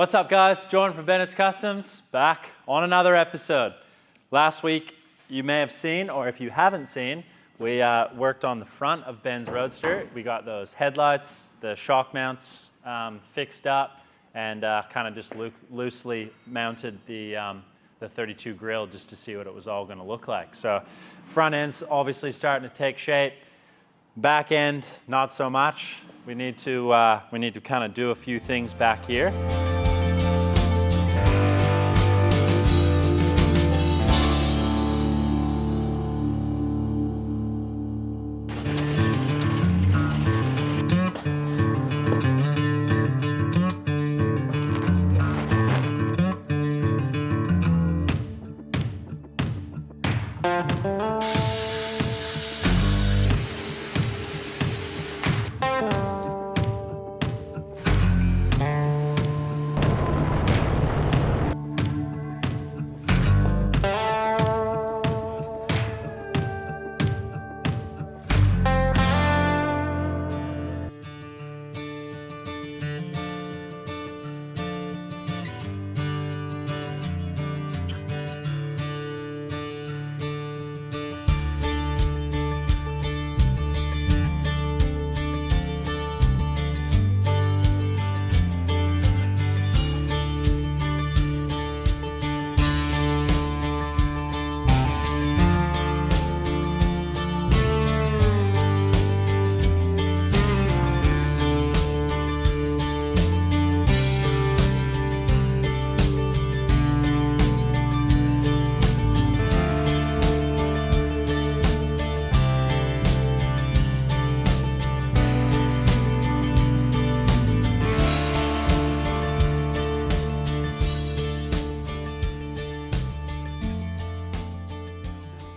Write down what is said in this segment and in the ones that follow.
What's up, guys? Jordan from Bennett's Customs, back on another episode. Last week, you may have seen, or if you haven't seen, we worked on the front of Ben's Roadster. We got those headlights, the shock mounts fixed up, and kind of just loosely mounted the 32 grill just to see what it was all going to look like. So front end's obviously starting to take shape. Back end, not so much. We need to kind of do a few things back here.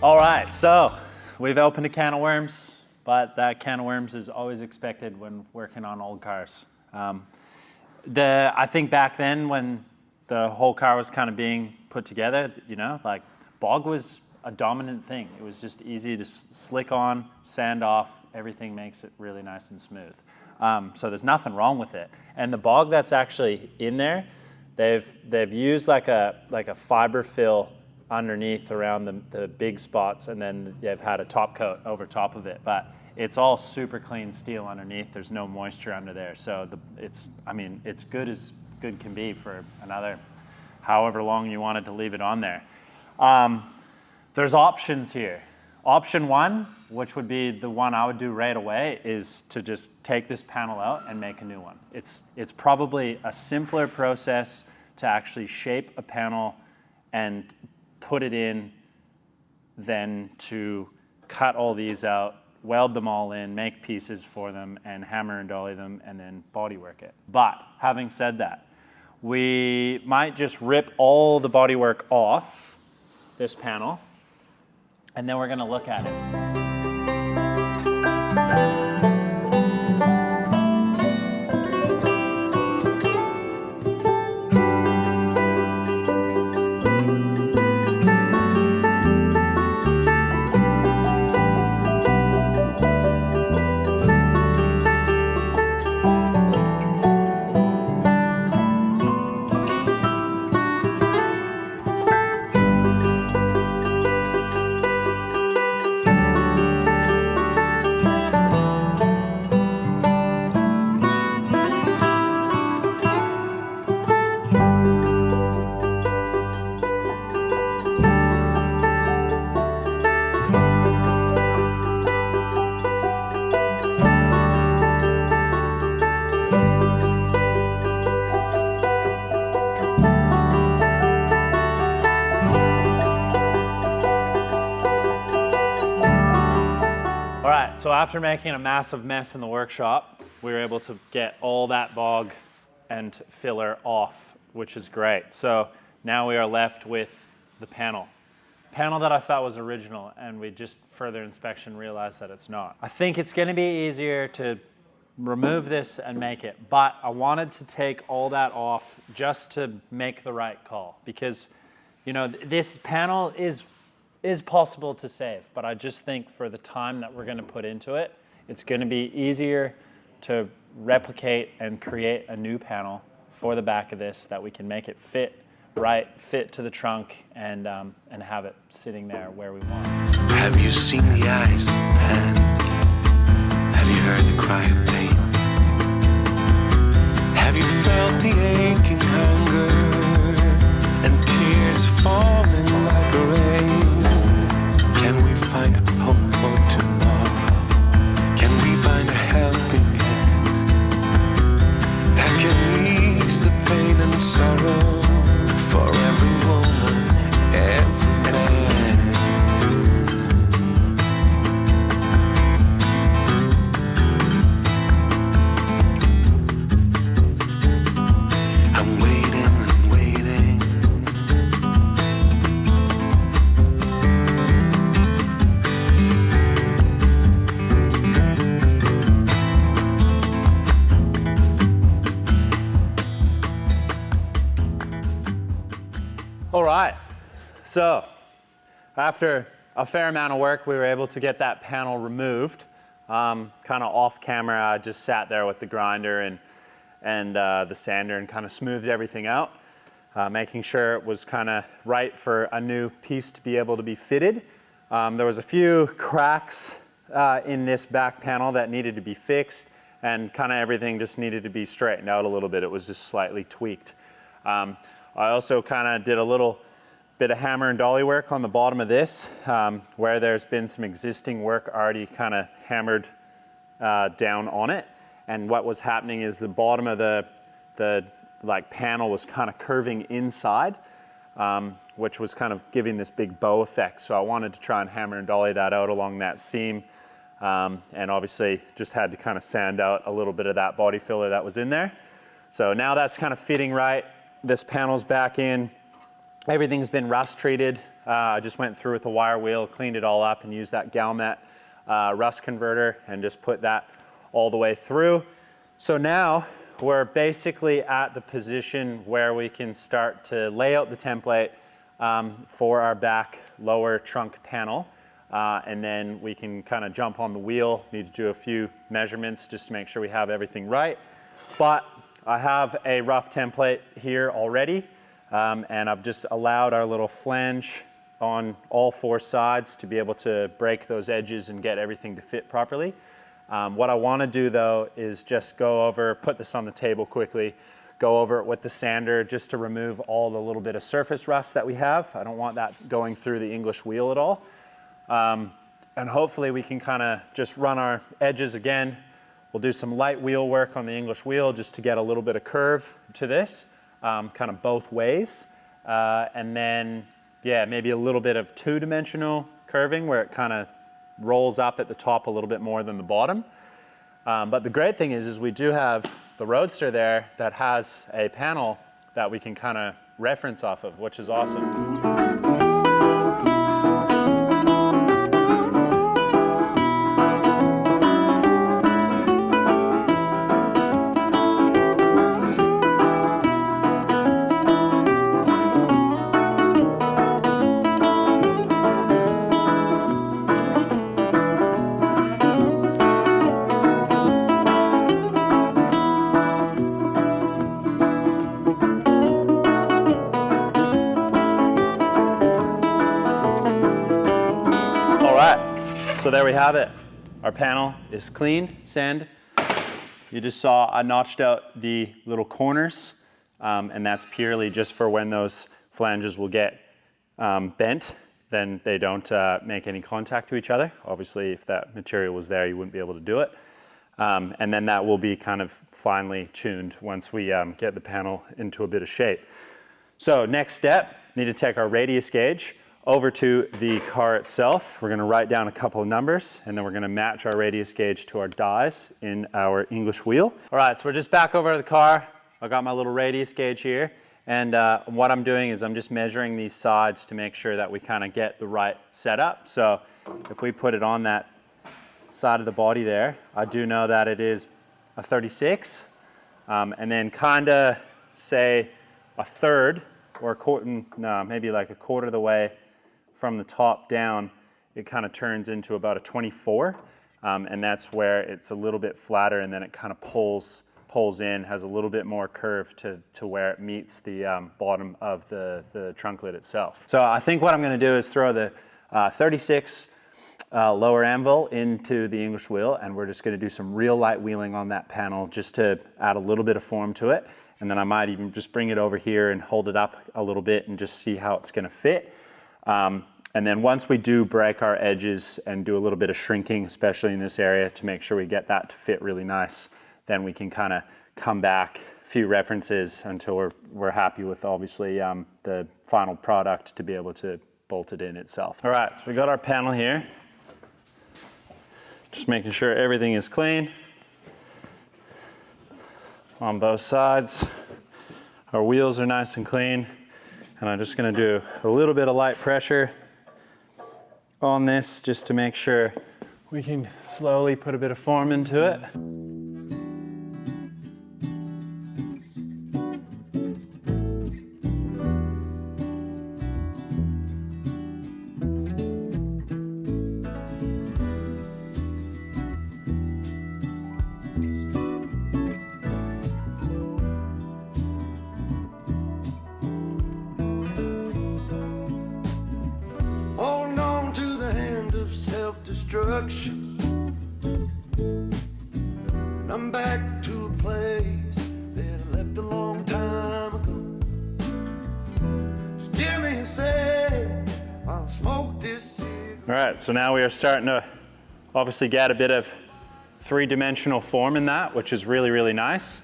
All right, so we've opened a can of worms, but that can of worms is always expected when working on old cars. I think back then when the whole car was kind of being put together, you know, like bog was a dominant thing. It was just easy to slick on, sand off, everything makes it really nice and smooth. So there's nothing wrong with it. And the bog that's actually in there, they've used like a fiber fill underneath around the big spots, and then they've had a top coat over top of it, but it's all super clean steel underneath. There's no moisture under there, so it's good as good can be for another however long you wanted to leave it on there. There's options here. Option one, which would be the one I would do right away, is to just take this panel out and make a new one. It's probably a simpler process to actually shape a panel and put it in than to cut all these out, weld them all in, make pieces for them, and hammer and dolly them, and then bodywork it. But having said that, we might just rip all the bodywork off this panel, and then we're going to look at it. So after making a massive mess in the workshop, we were able to get all that bog and filler off, which is great. So now we are left with the panel that I thought was original, and we just further inspection realized that it's not. I think it's going to be easier to remove this and make it, but I wanted to take all that off just to make the right call, because you know this panel is possible to save, but I just think for the time that we're going to put into it, it's going to be easier to replicate and create a new panel for the back of this that we can make it fit right, fit to the trunk, and have it sitting there where we want. Have you seen the eyes pan? Have you heard the cry of pain? Have you felt the aching hunger and tears falling like rain? Can we find hope for tomorrow? Can we find a helping hand that can ease the pain and sorrow for every woman, every man? I'm waiting and waiting. All right, so after a fair amount of work, we were able to get that panel removed. Kind of off camera, I just sat there with the grinder and the sander and kind of smoothed everything out, making sure it was kind of right for a new piece to be able to be fitted. There was a few cracks in this back panel that needed to be fixed, and kind of everything just needed to be straightened out a little bit. It was just slightly tweaked. I also kind of did a little bit of hammer and dolly work on the bottom of this, where there's been some existing work already kind of hammered down on it. And what was happening is the bottom of the like panel was kind of curving inside, which was kind of giving this big bow effect. So I wanted to try and hammer and dolly that out along that seam. And obviously just had to kind of sand out a little bit of that body filler that was in there. So now that's kind of fitting right. This panel's back in. Everything's been rust treated. I just went through with a wire wheel, cleaned it all up, and used that Galmet rust converter and just put that all the way through. So now we're basically at the position where we can start to lay out the template for our back lower trunk panel. And then we can kind of jump on the wheel. Need to do a few measurements just to make sure we have everything right. But I have a rough template here already, and I've just allowed our little flange on all four sides to be able to break those edges and get everything to fit properly. What I want to do though is just go over, put this on the table quickly, go over it with the sander just to remove all the little bit of surface rust that we have. I don't want that going through the English wheel at all. And hopefully we can kind of just run our edges again. We'll do some light wheel work on the English wheel just to get a little bit of curve to this, kind of both ways. And then, yeah, maybe a little bit of two-dimensional curving where it kind of rolls up at the top a little bit more than the bottom. But the great thing is we do have the Roadster there that has a panel that we can kind of reference off of, which is awesome. So there we have it. Our panel is clean, sanded. You just saw I notched out the little corners, and that's purely just for when those flanges will get bent, then they don't make any contact to each other. Obviously, if that material was there, you wouldn't be able to do it. And then that will be kind of finely tuned once we get the panel into a bit of shape. So next step, need to take our radius gauge over to the car itself. We're gonna write down a couple of numbers, and then we're gonna match our radius gauge to our dies in our English wheel. All right, so we're just back over to the car. I got my little radius gauge here, and what I'm doing is I'm just measuring these sides to make sure that we kind of get the right setup. So if we put it on that side of the body there, I do know that it is a 36, and then kind of say a third or a quarter, no, maybe like a quarter of the way from the top down, it kind of turns into about a 24, and that's where it's a little bit flatter, and then it kind of pulls pulls in has a little bit more curve to where it meets the bottom of the trunk lid itself. So I think what I'm going to do is throw the 36 lower anvil into the English wheel, and we're just going to do some real light wheeling on that panel just to add a little bit of form to it. And then I might even just bring it over here and hold it up a little bit and just see how it's going to fit. And then once we do break our edges and do a little bit of shrinking, especially in this area, to make sure we get that to fit really nice, then we can kind of come back a few references until we're happy with, obviously, the final product to be able to bolt it in itself. All right, so we got our panel here. Just making sure everything is clean on both sides. Our wheels are nice and clean. And I'm just going to do a little bit of light pressure on this just to make sure we can slowly put a bit of form into it. Holding on to the hand of self-destruction. And I'm back to a place that I left a long time ago. Just give me a sec while I smoke this cigarette. All right, so now we are starting to obviously get a bit of three-dimensional form in that, which is really, really nice.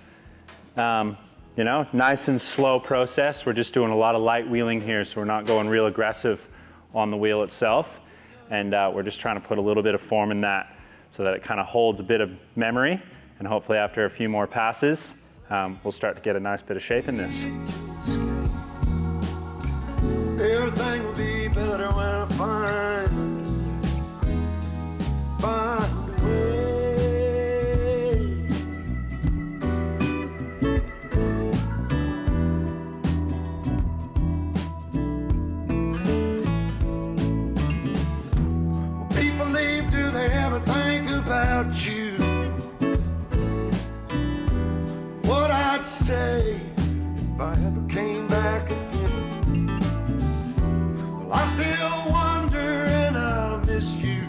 You know, nice and slow process. We're just doing a lot of light wheeling here, so we're not going real aggressive on the wheel itself. And we're just trying to put a little bit of form in that so that it kind of holds a bit of memory. And hopefully after a few more passes, we'll start to get a nice bit of shape in this. Everything will be better when I find a way. When people leave, do they ever think about you? What I'd say if I ever came back again. I still wonder and I miss you.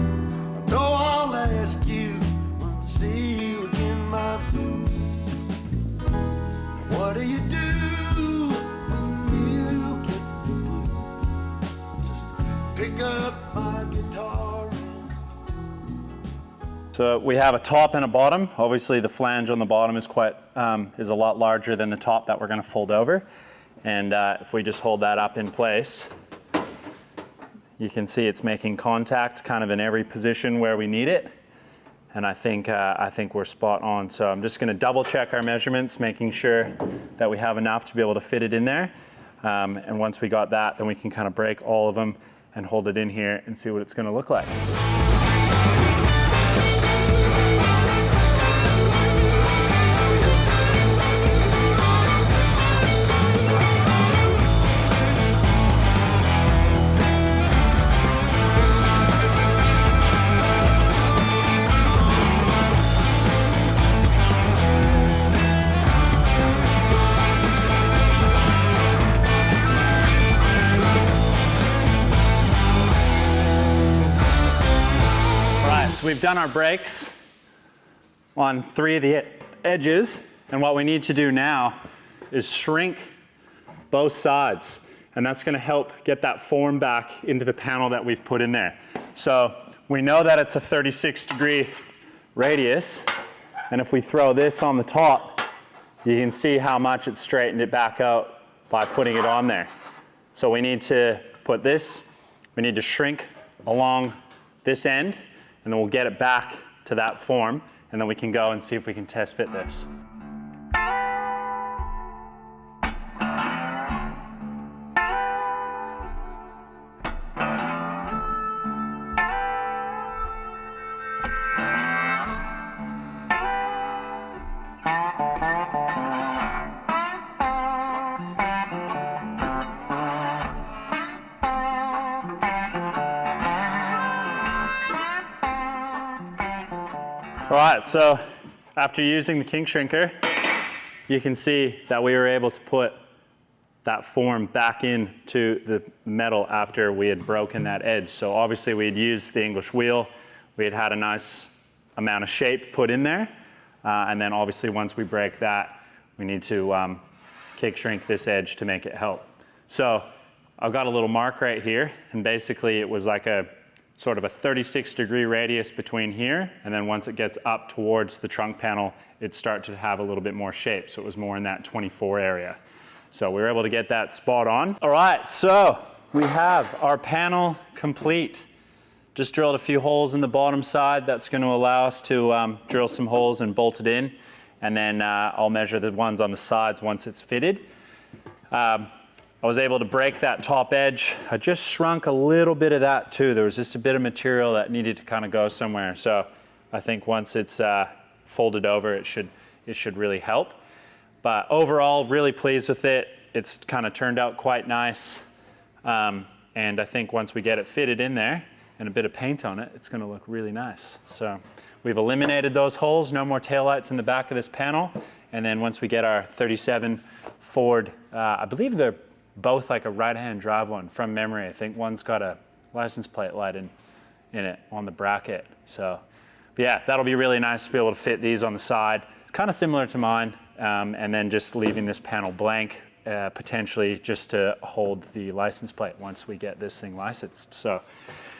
I know I'll ask you when I see you again, my friend. What do you do when you get the blues? Just pick up my guitar. So we have a top and a bottom. Obviously the flange on the bottom is is a lot larger than the top that we're going to fold over. And if we just hold that up in place, you can see it's making contact kind of in every position where we need it. And I think we're spot on. So I'm just going to double check our measurements, making sure that we have enough to be able to fit it in there. And once we got that, then we can kind of break all of them and hold it in here and see what it's going to look like. So we've done our breaks on 3 of the edges, and what we need to do now is shrink both sides, and that's going to help get that form back into the panel that we've put in there. So we know that it's a 36-degree radius, and if we throw this on the top, you can see how much it straightened it back out by putting it on there. So we need to put this, we need to shrink along this end, and then we'll get it back to that form, and then we can go and see if we can test fit this. All right, so after using the kink shrinker, you can see that we were able to put that form back into the metal after we had broken that edge. So obviously we had used the English wheel, we had had a nice amount of shape put in there, and then obviously once we break that, we need to kink shrink this edge to make it help. So I've got a little mark right here, and basically it was like a sort of a 36-degree radius between here, and then once it gets up towards the trunk panel, it started to have a little bit more shape, so it was more in that 24 area. So we were able to get that spot on. All right, so we have our panel complete. Just drilled a few holes in the bottom side. That's going to allow us to drill some holes and bolt it in, and then I'll measure the ones on the sides once it's fitted. I was able to break that top edge. I just shrunk a little bit of that too. There was just a bit of material that needed to kind of go somewhere. So I think once it's folded over, it should really help. But overall, really pleased with it. It's kind of turned out quite nice. And I think once we get it fitted in there and a bit of paint on it, it's gonna look really nice. So we've eliminated those holes, no more taillights in the back of this panel. And then once we get our 37 Ford, I believe they're both like a right-hand drive one from memory. I think one's got a license plate light in it on the bracket. So yeah, that'll be really nice to be able to fit these on the side. It's kind of similar to mine. And then just leaving this panel blank, potentially just to hold the license plate once we get this thing licensed. So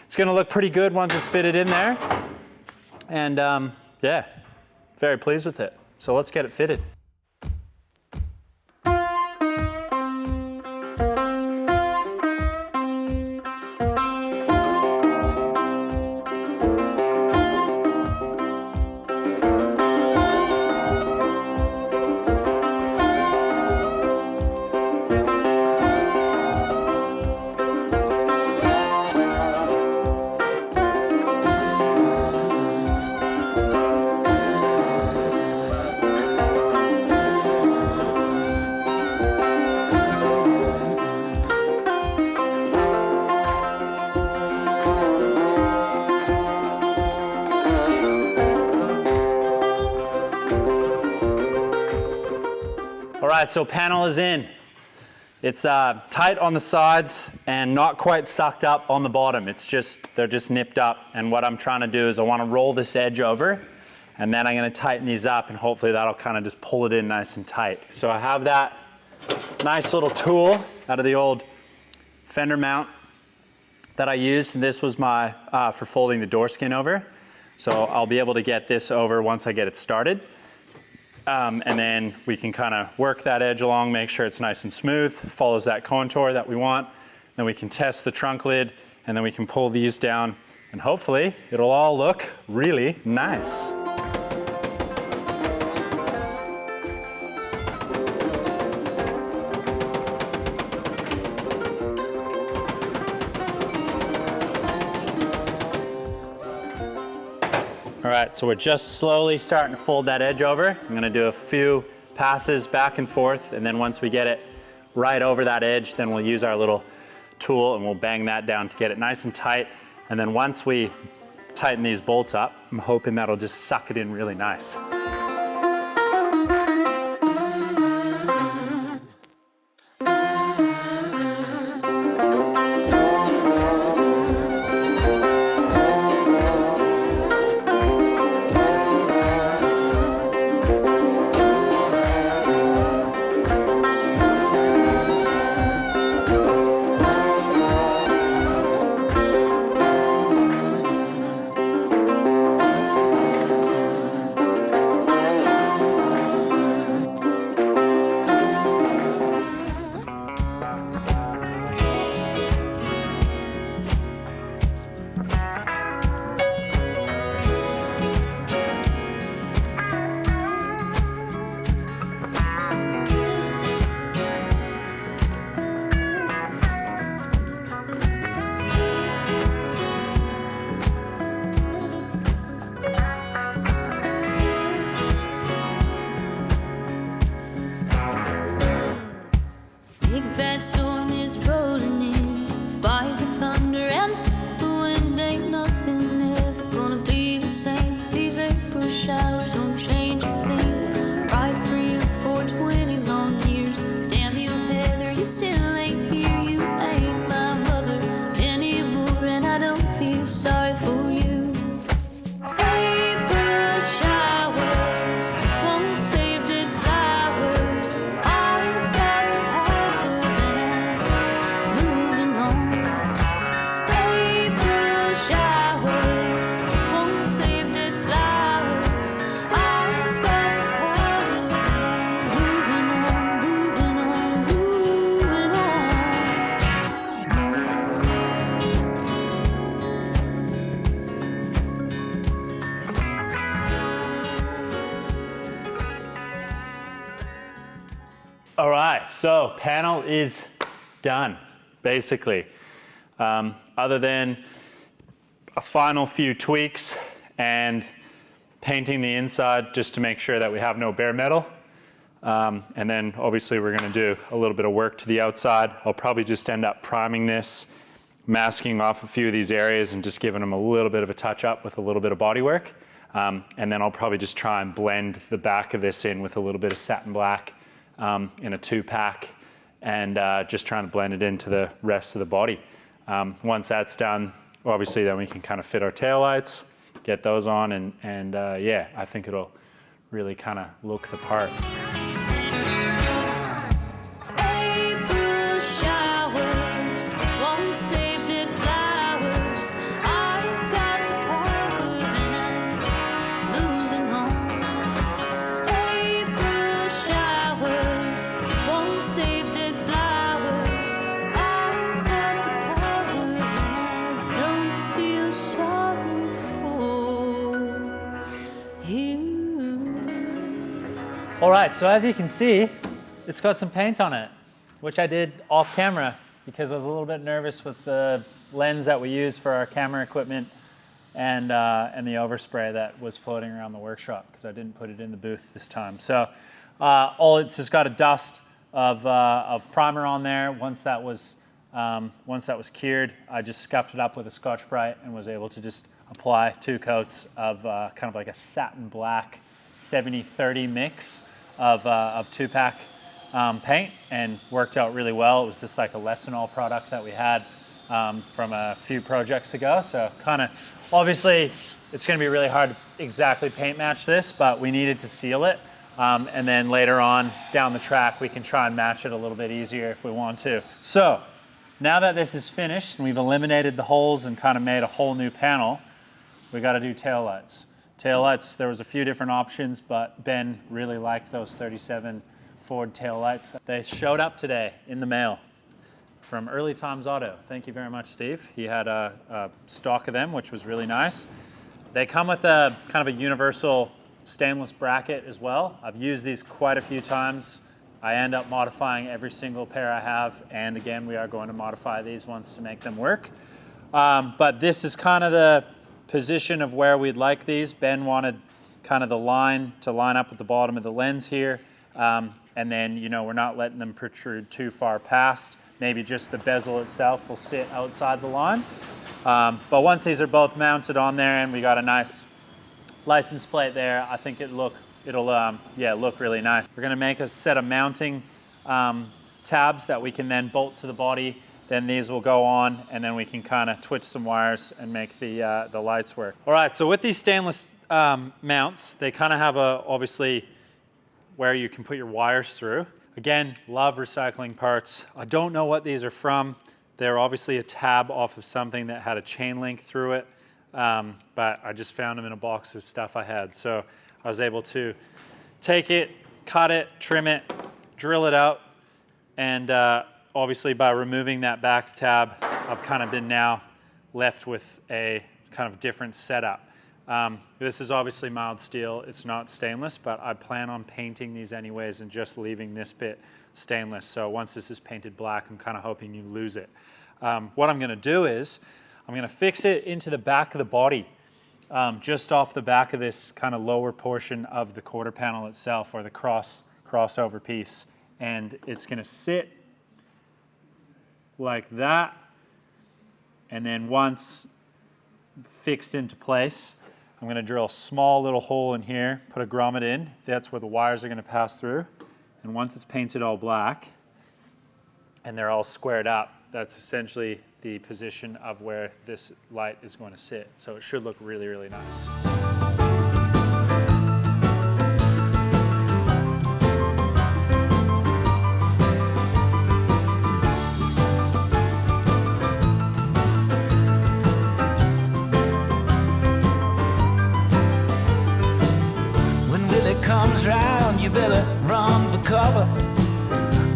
it's gonna look pretty good once it's fitted in there. And yeah, very pleased with it. So let's get it fitted. All right, so panel is in. It's tight on the sides and not quite sucked up on the bottom. They're just nipped up. And what I'm trying to do is I want to roll this edge over, and then I'm going to tighten these up, and hopefully that'll kind of just pull it in nice and tight. So I have that nice little tool out of the old fender mount that I used. And this was my for folding the door skin over. So I'll be able to get this over once I get it started. And then we can kind of work that edge along, make sure it's nice and smooth, follows that contour that we want. Then we can test the trunk lid, and then we can pull these down, and hopefully it'll all look really nice. All right, so we're just slowly starting to fold that edge over. I'm gonna do a few passes back and forth, and then once we get it right over that edge, then we'll use our little tool and we'll bang that down to get it nice and tight. And then once we tighten these bolts up, I'm hoping that'll just suck it in really nice. All right, so panel is done, basically. Other than a final few tweaks and painting the inside just to make sure that we have no bare metal. And then obviously we're gonna do a little bit of work to the outside. I'll probably just end up priming this, masking off a few of these areas and just giving them a little bit of a touch up with a little bit of body work. And then I'll probably just try and blend the back of this in with a little bit of satin black in a 2-pack and just trying to blend it into the rest of the body. Once that's done, obviously then we can kind of fit our taillights, get those on, and yeah, I think it'll really kind of look the part. April showers, one saved it flowers. I've got the power and I'm moving on. April showers, one saved it flowers. I've got the power and I don't feel sorry for you. All right, so as you can see, it's got some paint on it, which I did off camera because I was a little bit nervous with the lens that we use for our camera equipment and the overspray that was floating around the workshop because I didn't put it in the booth this time. So it's just got a dust of primer on there. Once that was cured, I just scuffed it up with a Scotch-Brite and was able to just apply 2 coats of kind of like a satin black 70-30 mix of 2-pack paint, and worked out really well. It was just like a Lessenol product that we had from a few projects ago. So kind of, obviously it's gonna be really hard to exactly paint match this, but we needed to seal it. And then later on down the track, we can try and match it a little bit easier if we want to. So now that this is finished and we've eliminated the holes and kind of made a whole new panel, we gotta do taillights. Taillights, there was a few different options, but Ben really liked those 37 Ford taillights. They showed up today in the mail from Early Times Auto. Thank you very much, Steve. He had a stock of them, which was really nice. They come with a kind of a universal stainless bracket as well. I've used these quite a few times. I end up modifying every single pair I have, and again, we are going to modify these ones to make them work. But this is kind of the position of where we'd like these. Ben wanted kind of the line to line up with the bottom of the lens here. And then, you know, we're not letting them protrude too far past. Maybe just the bezel itself will sit outside the line. But once these are both mounted on there and we got a nice license plate there, I think it'll look really nice. We're gonna make a set of mounting tabs that we can then bolt to the body. Then these will go on, and then we can kind of twitch some wires and make the lights work. All right, so with these stainless mounts, they kind of have obviously where you can put your wires through. Again, love recycling parts. I don't know what these are from. They're obviously a tab off of something that had a chain link through it, but I just found them in a box of stuff I had. So I was able to take it, cut it, trim it, drill it out, and obviously by removing that back tab, I've kind of been now left with a kind of different setup. This is obviously mild steel, it's not stainless, but I plan on painting these anyways and just leaving this bit stainless. So once this is painted black, I'm kind of hoping you lose it. What I'm gonna do is, I'm gonna fix it into the back of the body, just off the back of this kind of lower portion of the quarter panel itself, or the crossover piece. And it's gonna sit like that, and then once fixed into place, I'm going to drill a small little hole in here, put a grommet in. That's where the wires are going to pass through. And once it's painted all black and they're all squared up, that's essentially the position of where this light is going to sit. So it should look really, really nice. Comes round, you better run for cover,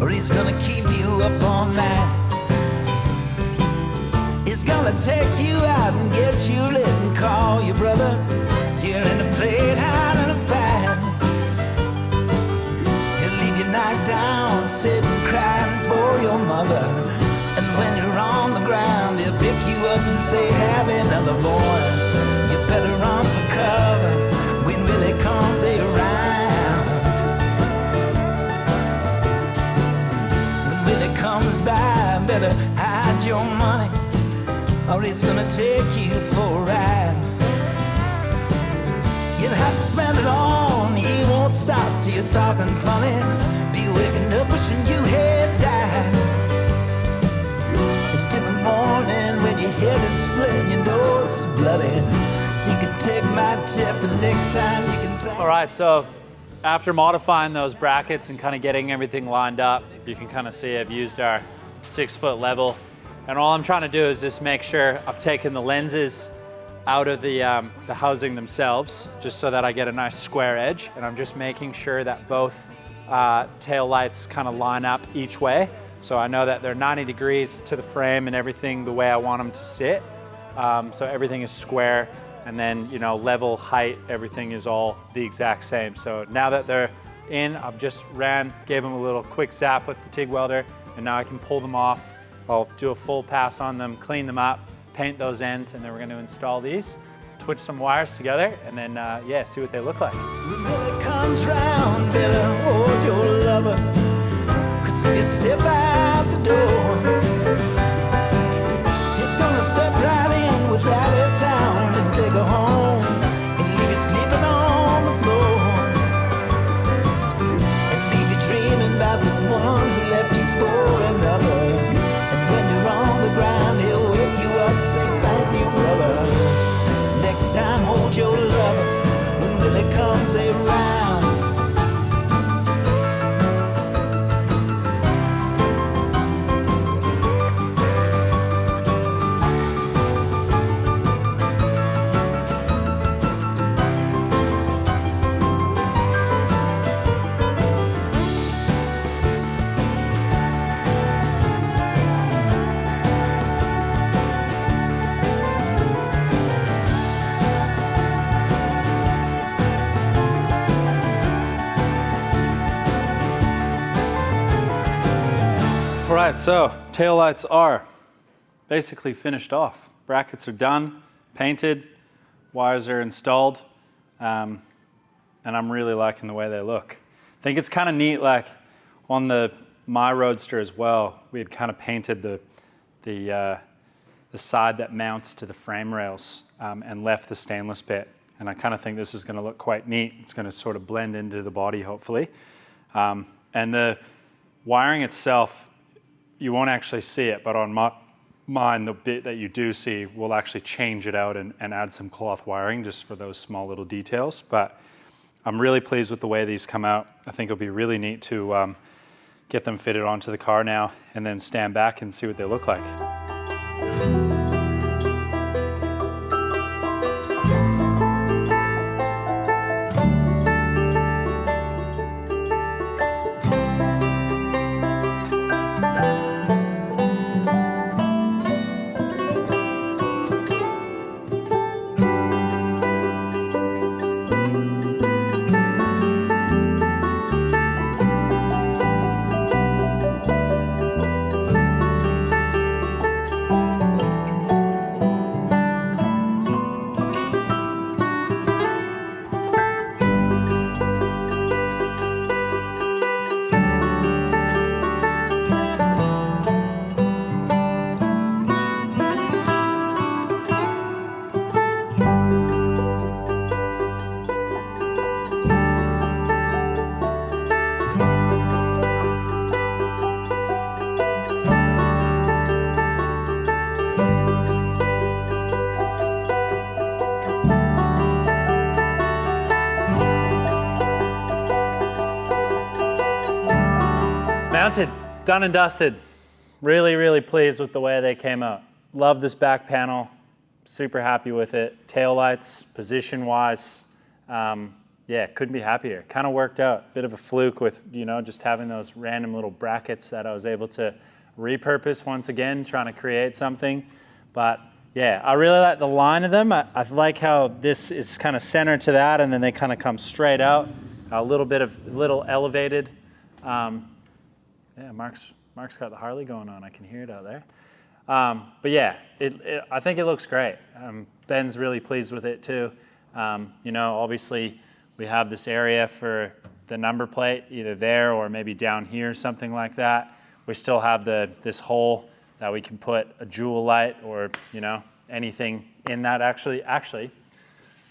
or he's gonna keep you up all night. He's gonna take you out and get you lit and call your brother. You're in a playhouse and a fight. He'll leave you lie down, sitting crying for your mother. And when you're on the ground, he'll pick you up and say, have another boy. You better run for cover when Willie comes around. When Willie comes by, better hide your money, or he's gonna take you for a ride. You'll have to spend it all, and he won't stop till you're talking funny. Be waking up wishing you had died. And in the morning when your head is split and your nose is bloody, you can take my tip, and next time you can thank. All right, so after modifying those brackets and kind of getting everything lined up, you can kind of see I've used our 6-foot level. And all I'm trying to do is just make sure I've taken the lenses out of the housing themselves, just so that I get a nice square edge. And I'm just making sure that both tail lights kind of line up each way. So I know that they're 90 degrees to the frame and everything the way I want them to sit. So everything is square, and then, you know, level, height, everything is all the exact same. So now that they're in, I've just gave them a little quick zap with the TIG welder, and now I can pull them off. I'll do a full pass on them, clean them up, paint those ends, and then we're going to install these, twitch some wires together, and then yeah, see what they look like. When Willie comes round, better hold your lover, 'cause if you step out the door, he's gonna step right in without a sound and take her home and leave you sleeping on the floor, and leave you dreaming about the one who left you for another. And when you're on the ground, he'll wake you up, say thank you, brother. Next time, hold your lover when Willie comes around. All right, so taillights are basically finished off. Brackets are done, painted, wires are installed, and I'm really liking the way they look. I think it's kind of neat, like on my Roadster as well, we had kind of painted the side that mounts to the frame rails and left the stainless bit. And I kind of think this is going to look quite neat. It's going to sort of blend into the body, hopefully. And the wiring itself, you won't actually see it, but on mine, the bit that you do see, we'll actually change it out and add some cloth wiring just for those small little details. But I'm really pleased with the way these come out. I think it'll be really neat to get them fitted onto the car now and then stand back and see what they look like. Mounted, done and dusted. Really, really pleased with the way they came out. Love this back panel, super happy with it. Taillights, position-wise, yeah, couldn't be happier. Kind of worked out. Bit of a fluke with, just having those random little brackets that I was able to repurpose once again, trying to create something. But yeah, I really like the line of them. I like how this is kind of centered to that, and then they kind of come straight out, a little elevated. Yeah, Mark's got the Harley going on. I can hear it out there. But yeah, I think it looks great. Ben's really pleased with it too. You know, obviously we have this area for the number plate, either there or maybe down here, something like that. We still have this hole that we can put a jewel light or, you know, anything in that. Actually,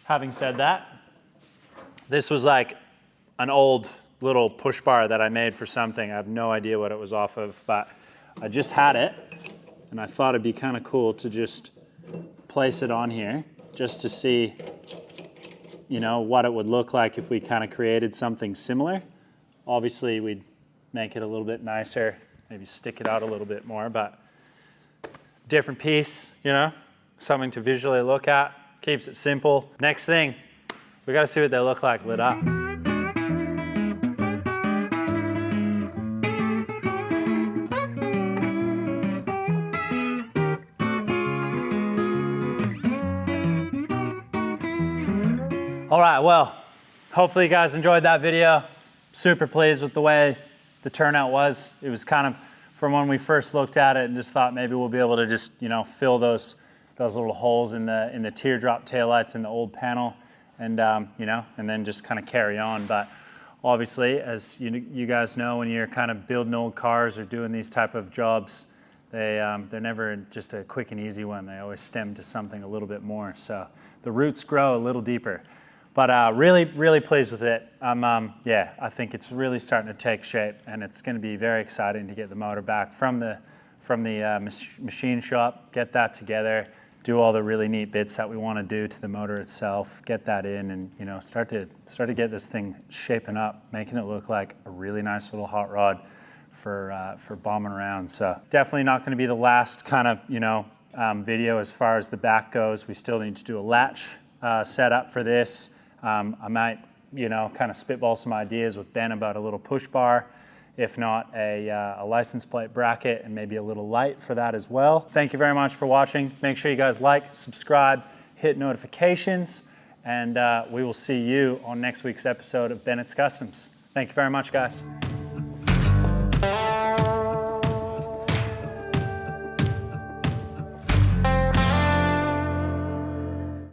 having said that, this was like an old little push bar that I made for something. I have no idea what it was off of, but I just had it and I thought it'd be kind of cool to just place it on here just to see, you know, what it would look like if we kind of created something similar. Obviously we'd make it a little bit nicer, maybe stick it out a little bit more, but different piece, you know, something to visually look at, keeps it simple. Next thing, we got to see what they look like lit up. All right, well, hopefully you guys enjoyed that video. Super pleased with the way the turnout was. It was kind of from when we first looked at it and just thought maybe we'll be able to just, you know, fill those little holes in the teardrop taillights in the old panel and, you know, and then just kind of carry on. But obviously, as you guys know, when you're kind of building old cars or doing these type of jobs, they're never just a quick and easy one. They always stem to something a little bit more. So the roots grow a little deeper. But really, really pleased with it. Yeah, I think it's really starting to take shape, and it's going to be very exciting to get the motor back from the machine shop, get that together, do all the really neat bits that we want to do to the motor itself, get that in, and you know, start to get this thing shaping up, making it look like a really nice little hot rod for bombing around. So definitely not going to be the last kind of, you know, video as far as the back goes. We still need to do a latch setup for this. I might, you know, kind of spitball some ideas with Ben about a little push bar, if not a license plate bracket and maybe a little light for that as well. Thank you very much for watching. Make sure you guys like, subscribe, hit notifications, and we will see you on next week's episode of Bennett's Customs. Thank you very much, guys.